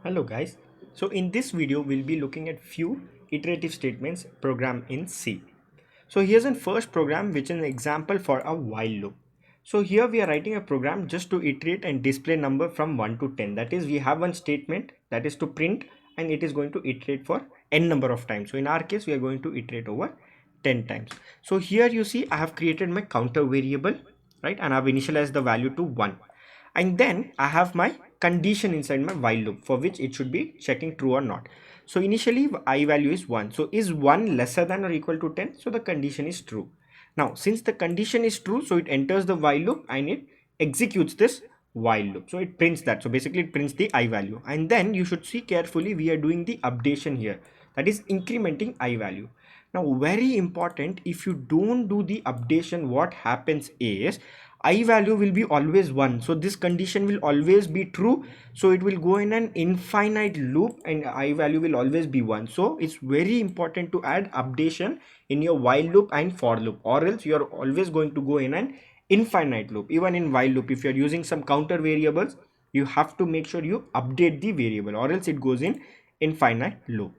Hello guys. So in this video we'll be looking at few iterative statements programmed in C. So here's a first program which is an example for a while loop. So here we are writing a program just to iterate and display number from 1 to 10. That is, we have one statement that is to print and it is going to iterate for n number of times. So in our case we are going to iterate over 10 times. So here you see I have created my counter variable, right, and I've initialized the value to 1. And then I have my condition inside my while loop for which it should be checking true or not. So initially I value is 1. So is 1 lesser than or equal to 10? So the condition is true. Now since the condition is true, so it enters the while loop and it executes this while loop. So it prints that. So basically it prints the I value. And then you should see carefully we are doing the updation here. That is incrementing I value. Now very important, if you don't do the updation, what happens is I value will be always 1. So this condition will always be true. So it will go in an infinite loop and I value will always be 1. So it's very important to add updation in your while loop and for loop, or else you are always going to go in an infinite loop. Even in while loop, if you are using some counter variables, you have to make sure you update the variable, or else it goes in infinite loop.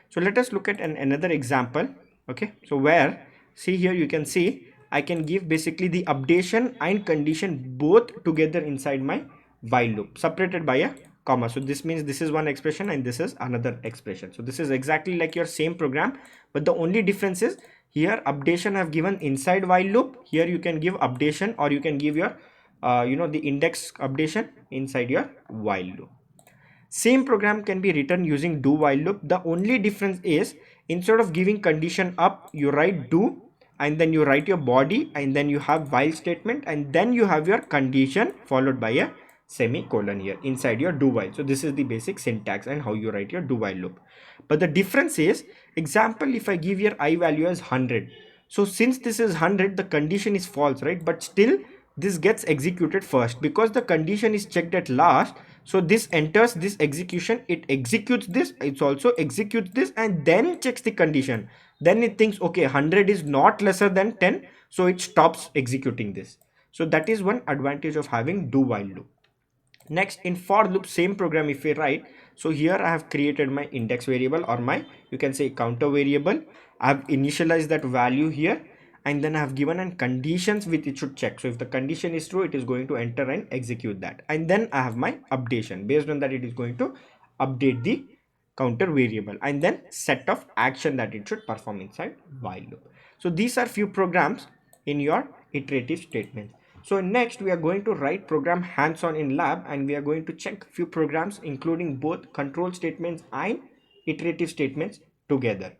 So let us look at another example. Okay, so where, see here you can see I can give basically the updation and condition both together inside my while loop separated by a comma. So this means this is one expression and this is another expression. So this is exactly like your same program, but the only difference is here updation I've given inside while loop. Here you can give updation, or you can give your the index updation inside your while loop. Same program can be written using do while loop. The only difference is instead of giving condition up, you write do and then you write your body and then you have while statement and then you have your condition followed by a semicolon here inside your do while. So this is the basic syntax and how you write your do while loop. But the difference is, example, if I give your I value as 100. So since this is 100, the condition is false, right? But still this gets executed first because the condition is checked at last. So this enters this execution, it executes this, it also executes this and then checks the condition. Then it thinks, okay, 100 is not lesser than 10, so it stops executing this. So that is one advantage of having do while loop. Next, in for loop, same program if we write. So here I have created my index variable, or my, you can say, counter variable. I have initialized that value here and then I have given an conditions which it should check. So if the condition is true, it is going to enter and execute that. And then I have my updation. Based on that, it is going to update the counter variable and then set of action that it should perform inside while loop. So these are few programs in your iterative statements. So next we are going to write program hands-on in lab and we are going to check few programs including both control statements and iterative statements together.